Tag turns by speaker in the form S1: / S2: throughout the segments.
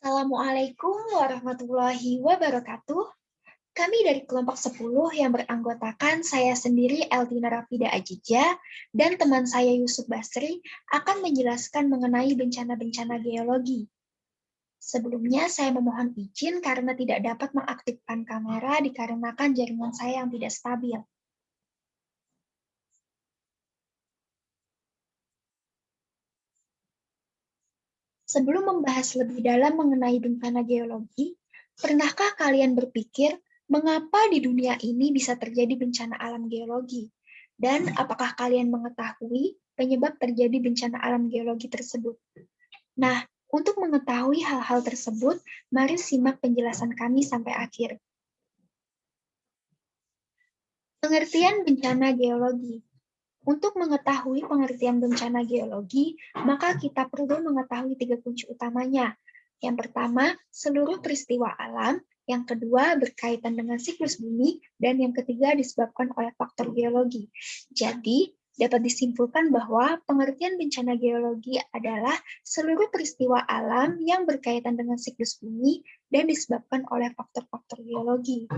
S1: Assalamualaikum warahmatullahi wabarakatuh. Kami dari kelompok 10 yang beranggotakan saya sendiri Eltina Rafida Ajija dan teman saya Yusuf Basri akan menjelaskan mengenai bencana-bencana geologi. Sebelumnya saya memohon izin karena tidak dapat mengaktifkan kamera dikarenakan jaringan saya yang tidak stabil. Sebelum membahas lebih dalam mengenai bencana geologi, pernahkah kalian berpikir mengapa di dunia ini bisa terjadi bencana alam geologi? Dan apakah kalian mengetahui penyebab terjadi bencana alam geologi tersebut? Nah, untuk mengetahui hal-hal tersebut, mari simak penjelasan kami sampai akhir. Pengertian bencana geologi. Untuk mengetahui pengertian bencana geologi, maka kita perlu mengetahui 3 kunci utamanya. Yang pertama, seluruh peristiwa alam. Yang kedua, berkaitan dengan siklus bumi. Dan yang ketiga, disebabkan oleh faktor geologi. Jadi, dapat disimpulkan bahwa pengertian bencana geologi adalah seluruh peristiwa alam yang berkaitan dengan siklus bumi dan disebabkan oleh faktor-faktor geologi.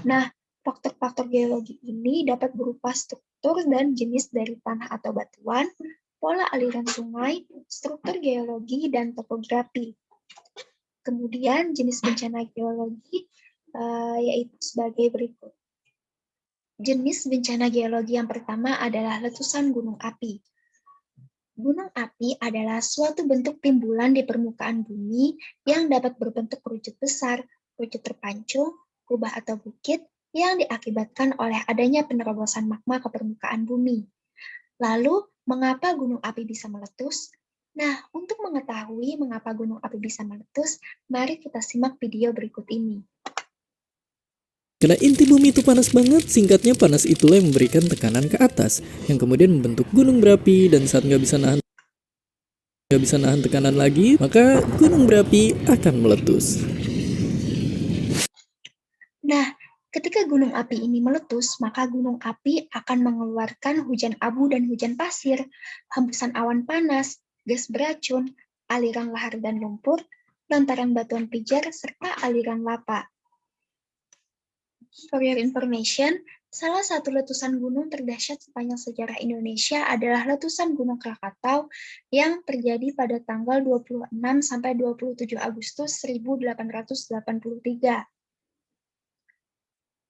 S1: Nah, faktor-faktor geologi ini dapat berupa struktur dan jenis dari tanah atau batuan, pola aliran sungai, struktur geologi, dan topografi. Kemudian jenis bencana geologi yaitu sebagai berikut. Jenis bencana geologi yang pertama adalah letusan gunung api. Gunung api adalah suatu bentuk timbulan di permukaan bumi yang dapat berbentuk kerucut besar, kerucut terpancung, kubah atau bukit, yang diakibatkan oleh adanya penerobosan magma ke permukaan bumi. Lalu, mengapa gunung api bisa meletus? Nah, untuk mengetahui mengapa gunung api bisa meletus, mari kita simak video berikut ini.
S2: Karena inti bumi itu panas banget, singkatnya panas itulah yang memberikan tekanan ke atas, yang kemudian membentuk gunung berapi, dan saat nggak bisa nahan tekanan lagi, maka gunung berapi akan meletus.
S1: Nah, ketika gunung api ini meletus, maka gunung api akan mengeluarkan hujan abu dan hujan pasir, hembusan awan panas, gas beracun, aliran lahar dan lumpur, lontaran batuan pijar, serta aliran lava. For your information, salah satu letusan gunung terdahsyat sepanjang sejarah Indonesia adalah letusan Gunung Krakatau yang terjadi pada tanggal 26 sampai 27 Agustus 1883.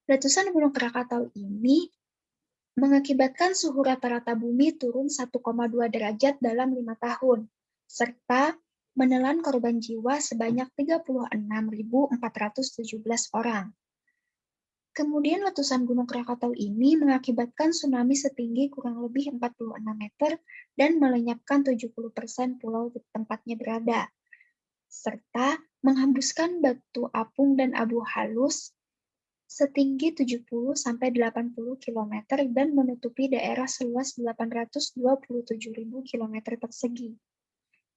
S1: Letusan Gunung Krakatau ini mengakibatkan suhu rata-rata bumi turun 1,2 derajat dalam 5 tahun, serta menelan korban jiwa sebanyak 36.417 orang. Kemudian letusan Gunung Krakatau ini mengakibatkan tsunami setinggi kurang lebih 46 meter dan melenyapkan 70% pulau di tempatnya berada, serta menghembuskan batu apung dan abu halus setinggi 70-80 km dan menutupi daerah seluas 827.000 km persegi.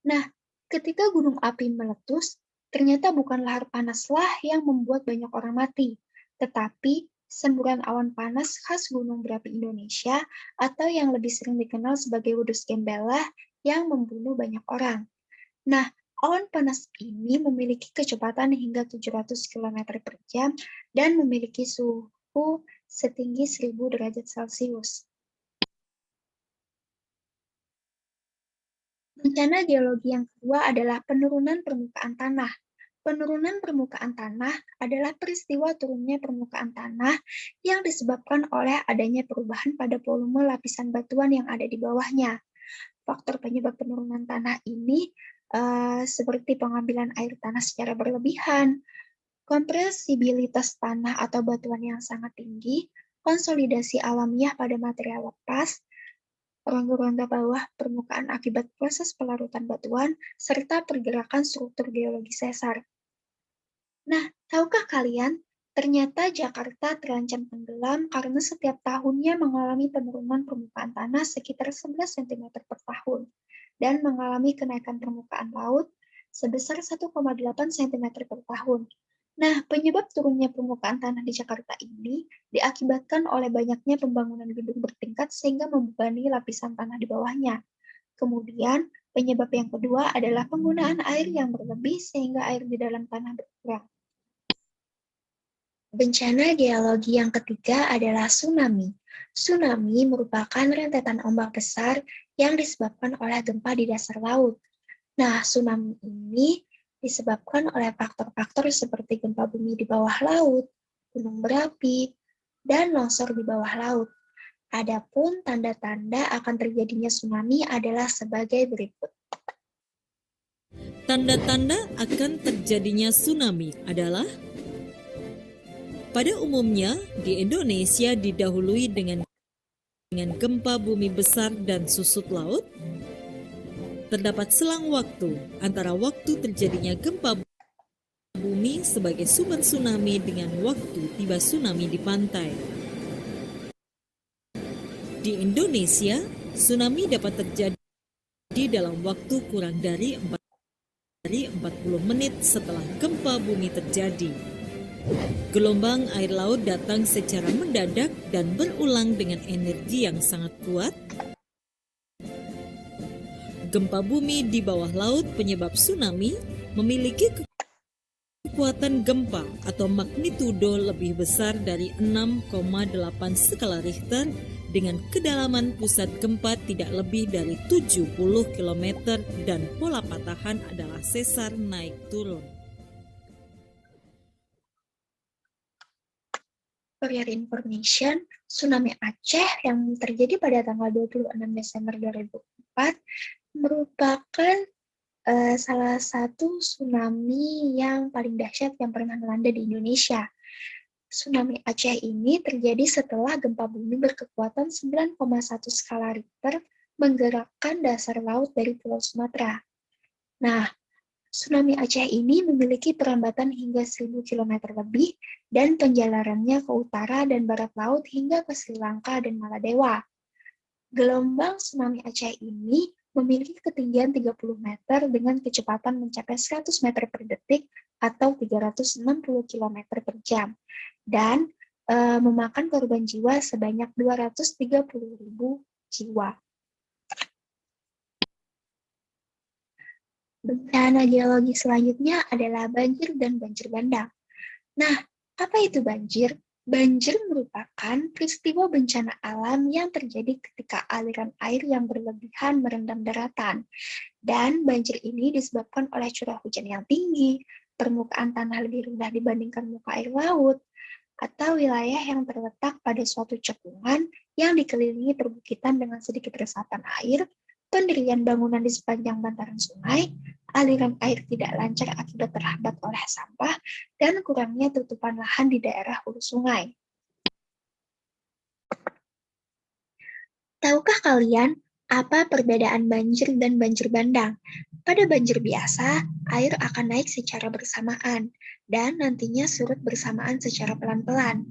S1: Nah, ketika gunung api meletus, ternyata bukan lahar panaslah yang membuat banyak orang mati, tetapi semburan awan panas khas gunung berapi Indonesia atau yang lebih sering dikenal sebagai Wedus Gembela yang membunuh banyak orang. Nah, awan panas ini memiliki kecepatan hingga 700 km per jam dan memiliki suhu setinggi 1000 derajat Celcius. Bencana geologi yang kedua adalah penurunan permukaan tanah. Penurunan permukaan tanah adalah peristiwa turunnya permukaan tanah yang disebabkan oleh adanya perubahan pada volume lapisan batuan yang ada di bawahnya. Faktor penyebab penurunan tanah ini seperti pengambilan air tanah secara berlebihan, kompresibilitas tanah atau batuan yang sangat tinggi, konsolidasi alamiah pada material lepas, rongga-rongga bawah permukaan akibat proses pelarutan batuan, serta pergerakan struktur geologi sesar. Nah, tahukah kalian, ternyata Jakarta terancam tenggelam karena setiap tahunnya mengalami penurunan permukaan tanah sekitar 11 cm per tahun dan mengalami kenaikan permukaan laut sebesar 1,8 cm per tahun. Nah, penyebab turunnya permukaan tanah di Jakarta ini diakibatkan oleh banyaknya pembangunan gedung bertingkat sehingga membebani lapisan tanah di bawahnya. Kemudian, Penyebab yang kedua adalah penggunaan air yang berlebih sehingga air di dalam tanah berkurang. Bencana geologi yang ketiga adalah tsunami. Tsunami merupakan rentetan ombak besar yang disebabkan oleh gempa di dasar laut. Nah, tsunami ini disebabkan oleh faktor-faktor seperti gempa bumi di bawah laut, gunung berapi, dan longsor di bawah laut. Adapun tanda-tanda akan terjadinya tsunami adalah sebagai berikut.
S3: Tanda-tanda akan terjadinya tsunami adalah pada umumnya di Indonesia didahului dengan gempa bumi besar dan susut laut. Terdapat selang waktu antara waktu terjadinya gempa bumi sebagai sumber tsunami dengan waktu tiba tsunami di pantai. Di Indonesia, tsunami dapat terjadi dalam waktu kurang dari 40 menit setelah gempa bumi terjadi. Gelombang air laut datang secara mendadak dan berulang dengan energi yang sangat kuat. Gempa bumi di bawah laut penyebab tsunami memiliki kekuatan gempa atau magnitudo lebih besar dari 6,8 skala Richter dengan kedalaman pusat gempa tidak lebih dari 70 km dan pola patahan adalah sesar naik turun.
S1: For your information, tsunami Aceh yang terjadi pada tanggal 26 Desember 2004 merupakan salah satu tsunami yang paling dahsyat yang pernah melanda di Indonesia. Tsunami Aceh ini terjadi setelah gempa bumi berkekuatan 9,1 skala Richter menggerakkan dasar laut dari Pulau Sumatera. Nah, tsunami Aceh ini memiliki perambatan hingga 1000 km lebih dan penjalarannya ke utara dan barat laut hingga ke Sri Lanka dan Maladewa. Gelombang tsunami Aceh ini memiliki ketinggian 30 meter dengan kecepatan mencapai 100 meter per detik atau 360 km per jam dan memakan korban jiwa sebanyak 230.000 jiwa. Bencana geologi selanjutnya adalah banjir dan banjir bandang. Nah, apa itu banjir? Banjir merupakan peristiwa bencana alam yang terjadi ketika aliran air yang berlebihan merendam daratan. Dan banjir ini disebabkan oleh curah hujan yang tinggi, permukaan tanah lebih rendah dibandingkan muka air laut, atau wilayah yang terletak pada suatu cekungan yang dikelilingi perbukitan dengan sedikit resapan air, pendirian bangunan di sepanjang bantaran sungai, aliran air tidak lancar akibat terhambat oleh sampah, dan kurangnya tutupan lahan di daerah hulu sungai. Tahukah kalian apa perbedaan banjir dan banjir bandang? Pada banjir biasa, air akan naik secara bersamaan dan nantinya surut bersamaan secara pelan-pelan.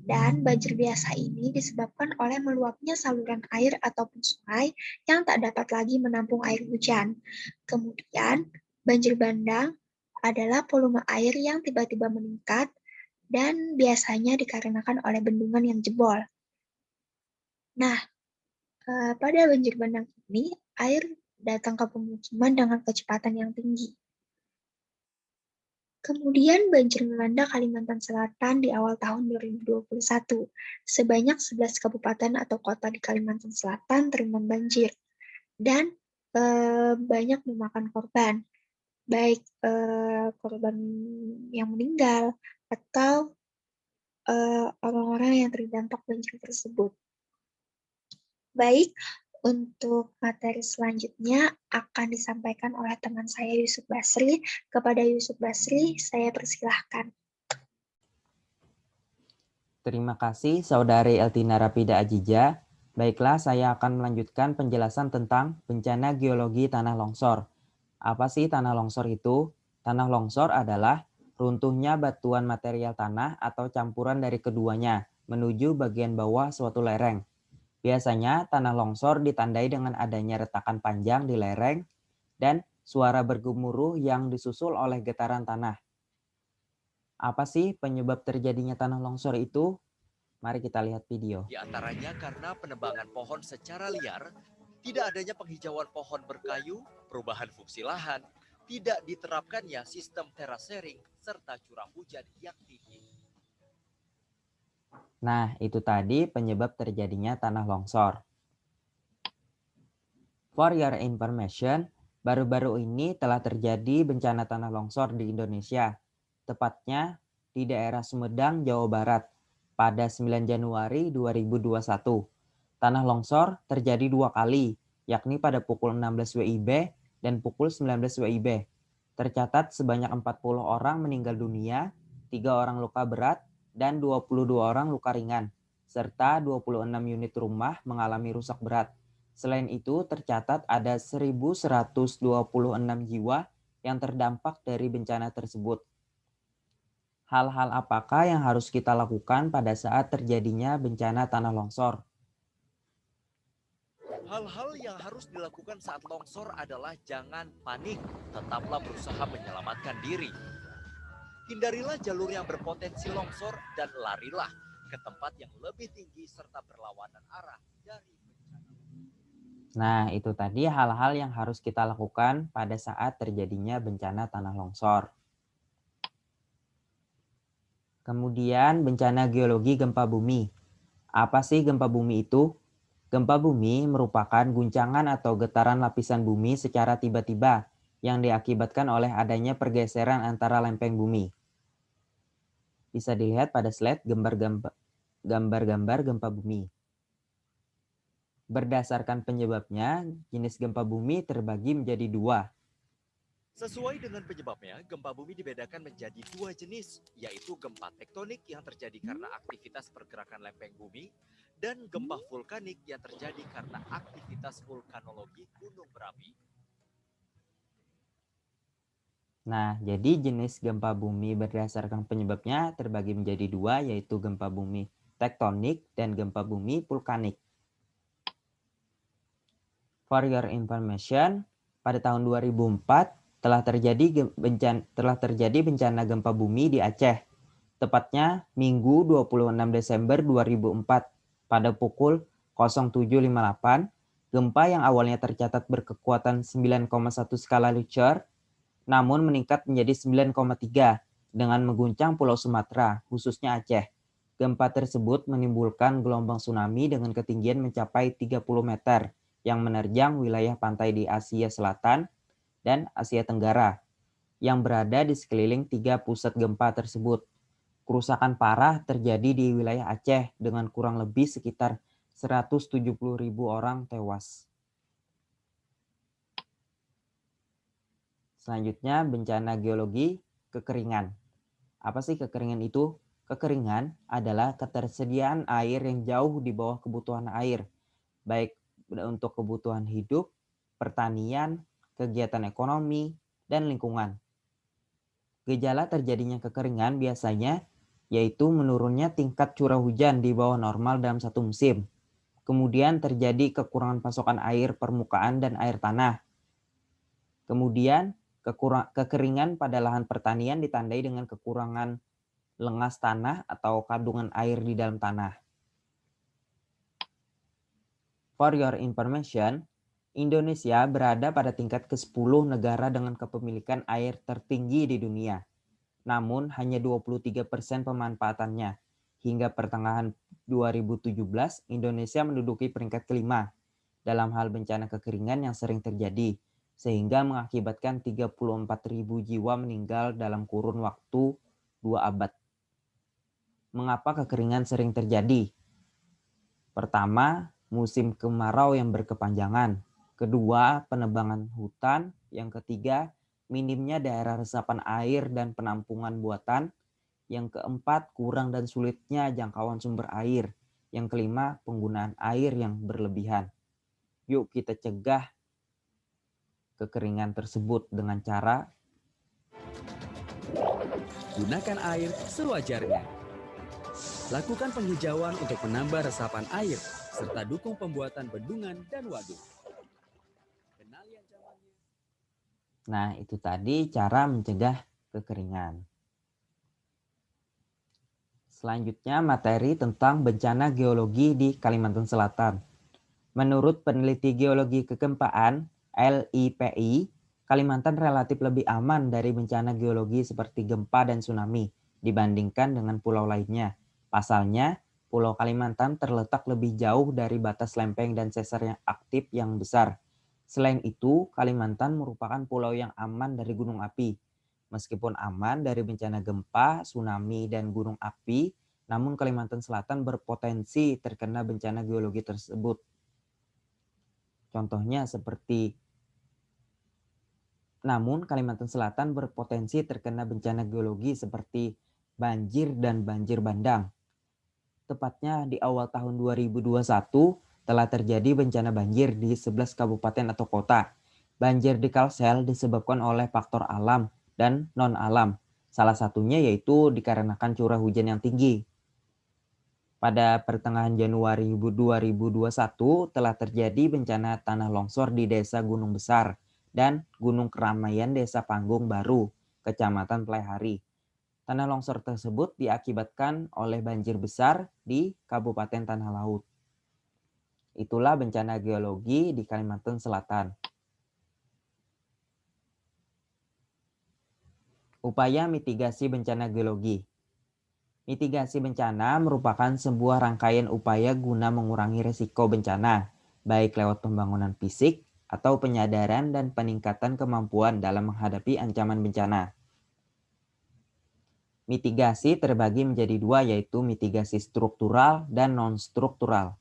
S1: Dan banjir biasa ini disebabkan oleh meluapnya saluran air ataupun sungai yang tak dapat lagi menampung air hujan. Kemudian, banjir bandang adalah volume air yang tiba-tiba meningkat dan biasanya dikarenakan oleh bendungan yang jebol. Nah, pada banjir bandang ini, air datang ke pemukiman dengan kecepatan yang tinggi. Kemudian banjir melanda Kalimantan Selatan di awal tahun 2021. Sebanyak 11 kabupaten atau kota di Kalimantan Selatan terendam banjir. Dan banyak memakan korban. Baik korban yang meninggal atau orang-orang yang terdampak banjir tersebut. Baik, untuk materi selanjutnya akan disampaikan oleh teman saya Yusuf Basri. Kepada Yusuf Basri, saya persilahkan.
S4: Terima kasih Saudari Eltina Rapida Ajija. Baiklah, saya akan melanjutkan penjelasan tentang bencana geologi tanah longsor. Apa sih tanah longsor itu? Tanah longsor adalah runtuhnya batuan material tanah atau campuran dari keduanya menuju bagian bawah suatu lereng. Biasanya tanah longsor ditandai dengan adanya retakan panjang di lereng dan suara bergemuruh yang disusul oleh getaran tanah. Apa sih penyebab terjadinya tanah longsor itu? Mari kita lihat video.
S5: Di antaranya karena penebangan pohon secara liar, Tidak adanya penghijauan pohon berkayu, perubahan fungsi lahan, tidak diterapkannya sistem terasering, serta curah hujan yang tinggi.
S4: Nah, itu tadi penyebab terjadinya tanah longsor. For your information, baru-baru ini telah terjadi bencana tanah longsor di Indonesia, tepatnya di daerah Sumedang, Jawa Barat, pada 9 Januari 2021. Tanah longsor terjadi 2 kali, yakni pada pukul 16 WIB dan pukul 19 WIB. Tercatat sebanyak 40 orang meninggal dunia, 3 orang luka berat, dan 22 orang luka ringan, serta 26 unit rumah mengalami rusak berat. Selain itu, tercatat ada 1.126 jiwa yang terdampak dari bencana tersebut. Hal-hal apakah yang harus kita lakukan pada saat terjadinya bencana tanah longsor?
S5: Hal-hal yang harus dilakukan saat longsor adalah jangan panik, tetaplah berusaha menyelamatkan diri. Hindarilah jalur yang berpotensi longsor dan larilah ke tempat yang lebih tinggi serta berlawanan arah dari bencana.
S4: Nah, itu tadi hal-hal yang harus kita lakukan pada saat terjadinya bencana tanah longsor. Kemudian bencana geologi gempa bumi. Apa sih gempa bumi itu? Gempa bumi merupakan guncangan atau getaran lapisan bumi secara tiba-tiba yang diakibatkan oleh adanya pergeseran antara lempeng bumi. Bisa dilihat pada slide gambar-gambar gempa bumi. Berdasarkan penyebabnya, jenis gempa bumi terbagi menjadi 2.
S5: Sesuai dengan penyebabnya, gempa bumi dibedakan menjadi 2 jenis, yaitu gempa tektonik yang terjadi karena aktivitas pergerakan lempeng bumi dan gempa vulkanik yang terjadi karena aktivitas vulkanologi gunung berapi.
S4: Nah, jadi jenis gempa bumi berdasarkan penyebabnya terbagi menjadi 2, yaitu gempa bumi tektonik dan gempa bumi vulkanik. For your information, pada tahun 2004 telah terjadi bencana gempa bumi di Aceh, tepatnya Minggu 26 Desember 2004 pada pukul 07.58, gempa yang awalnya tercatat berkekuatan 9,1 skala Richter, namun meningkat menjadi 9,3 dengan mengguncang Pulau Sumatera, khususnya Aceh. Gempa tersebut menimbulkan gelombang tsunami dengan ketinggian mencapai 30 meter yang menerjang wilayah pantai di Asia Selatan dan Asia Tenggara yang berada di sekeliling 3 pusat gempa tersebut. Kerusakan parah terjadi di wilayah Aceh dengan kurang lebih sekitar 170.000 orang tewas. Selanjutnya, bencana geologi kekeringan. Apa sih kekeringan itu? Kekeringan adalah ketersediaan air yang jauh di bawah kebutuhan air, baik untuk kebutuhan hidup, pertanian, kegiatan ekonomi, dan lingkungan. Gejala terjadinya kekeringan biasanya yaitu menurunnya tingkat curah hujan di bawah normal dalam satu musim. Kemudian terjadi kekurangan pasokan air permukaan dan air tanah. Kemudian kekeringan pada lahan pertanian ditandai dengan kekurangan lengas tanah atau kandungan air di dalam tanah. For your information, Indonesia berada pada tingkat ke-10 negara dengan kepemilikan air tertinggi di dunia. Namun hanya 23% pemanfaatannya. Hingga pertengahan 2017, Indonesia menduduki peringkat kelima dalam hal bencana kekeringan yang sering terjadi, sehingga mengakibatkan 34.000 jiwa meninggal dalam kurun waktu 2 abad. Mengapa kekeringan sering terjadi? Pertama, musim kemarau yang berkepanjangan. Kedua, penebangan hutan. Yang ketiga, minimnya daerah resapan air dan penampungan buatan. Yang keempat, kurang dan sulitnya jangkauan sumber air. Yang kelima, penggunaan air yang berlebihan. Yuk kita cegah kekeringan tersebut dengan cara
S6: gunakan air sewajarnya. Lakukan penghijauan untuk menambah resapan air, serta dukung pembuatan bendungan dan waduk. Kenali ancamannya.
S4: Nah, itu tadi cara mencegah kekeringan. Selanjutnya materi tentang bencana geologi di Kalimantan Selatan. Menurut peneliti geologi kegempaan LIPI, Kalimantan relatif lebih aman dari bencana geologi seperti gempa dan tsunami dibandingkan dengan pulau lainnya. Pasalnya, Pulau Kalimantan terletak lebih jauh dari batas lempeng dan sesar yang aktif yang besar. Selain itu, Kalimantan merupakan pulau yang aman dari gunung api. Meskipun aman dari bencana gempa, tsunami, dan gunung api, namun Kalimantan Selatan berpotensi terkena bencana geologi tersebut. Contohnya seperti Kalimantan Selatan berpotensi terkena bencana geologi seperti banjir dan banjir bandang. Tepatnya di awal tahun 2021 telah terjadi bencana banjir di 11 kabupaten atau kota. Banjir di Kalsel disebabkan oleh faktor alam dan non-alam. Salah satunya yaitu dikarenakan curah hujan yang tinggi. Pada pertengahan Januari 2021 telah terjadi bencana tanah longsor di Desa Gunung Besar dan Gunung Keramaian Desa Panggung Baru, Kecamatan Plehari. Tanah longsor tersebut diakibatkan oleh banjir besar di Kabupaten Tanah Laut. Itulah bencana geologi di Kalimantan Selatan. Upaya mitigasi bencana geologi. Mitigasi bencana merupakan sebuah rangkaian upaya guna mengurangi risiko bencana, baik lewat pembangunan fisik atau penyadaran dan peningkatan kemampuan dalam menghadapi ancaman bencana. Mitigasi terbagi menjadi dua, yaitu mitigasi struktural dan non-struktural.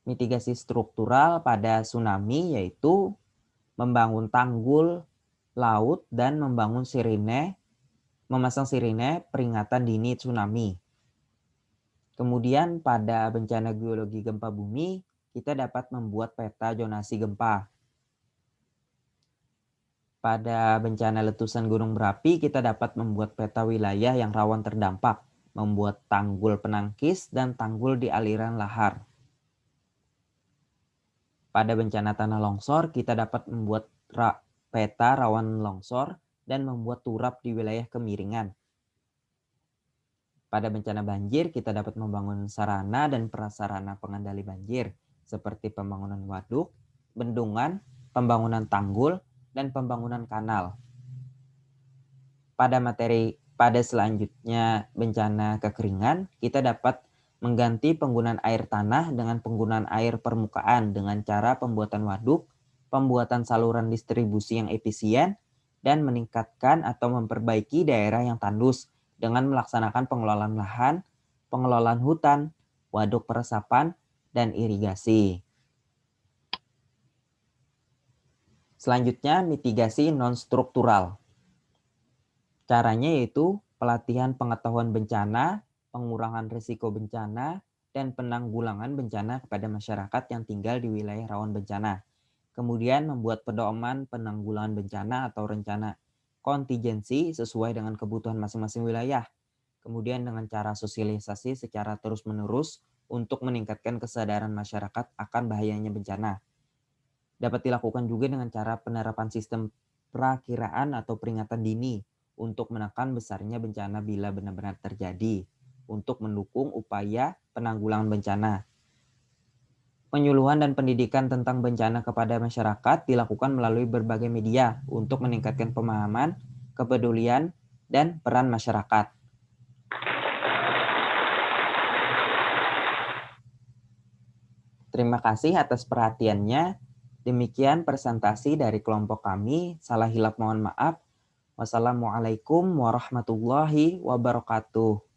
S4: Mitigasi struktural pada tsunami yaitu membangun tanggul laut dan memasang sirine peringatan dini tsunami. Kemudian pada bencana geologi gempa bumi, kita dapat membuat peta zonasi gempa. Pada bencana letusan gunung berapi, kita dapat membuat peta wilayah yang rawan terdampak, membuat tanggul penangkis dan tanggul di aliran lahar. Pada bencana tanah longsor, kita dapat membuat peta rawan longsor dan membuat turap di wilayah kemiringan. Pada bencana banjir, kita dapat membangun sarana dan prasarana pengendali banjir, seperti pembangunan waduk, bendungan, pembangunan tanggul, dan pembangunan kanal. Pada selanjutnya bencana kekeringan, kita dapat mengganti penggunaan air tanah dengan penggunaan air permukaan dengan cara pembuatan waduk, pembuatan saluran distribusi yang efisien, dan meningkatkan atau memperbaiki daerah yang tandus dengan melaksanakan pengelolaan lahan, pengelolaan hutan, waduk peresapan, dan irigasi. Selanjutnya, mitigasi non-struktural. Caranya yaitu pelatihan pengetahuan bencana, pengurangan risiko bencana, dan penanggulangan bencana kepada masyarakat yang tinggal di wilayah rawan bencana. Kemudian membuat pedoman penanggulangan bencana atau rencana kontingensi sesuai dengan kebutuhan masing-masing wilayah. Kemudian dengan cara sosialisasi secara terus-menerus untuk meningkatkan kesadaran masyarakat akan bahayanya bencana. Dapat dilakukan juga dengan cara penerapan sistem prakiraan atau peringatan dini untuk menekan besarnya bencana bila benar-benar terjadi, untuk mendukung upaya penanggulangan bencana. Penyuluhan dan pendidikan tentang bencana kepada masyarakat dilakukan melalui berbagai media untuk meningkatkan pemahaman, kepedulian, dan peran masyarakat. Terima kasih atas perhatiannya. Demikian presentasi dari kelompok kami. Salah hilap mohon maaf. Wassalamualaikum warahmatullahi wabarakatuh.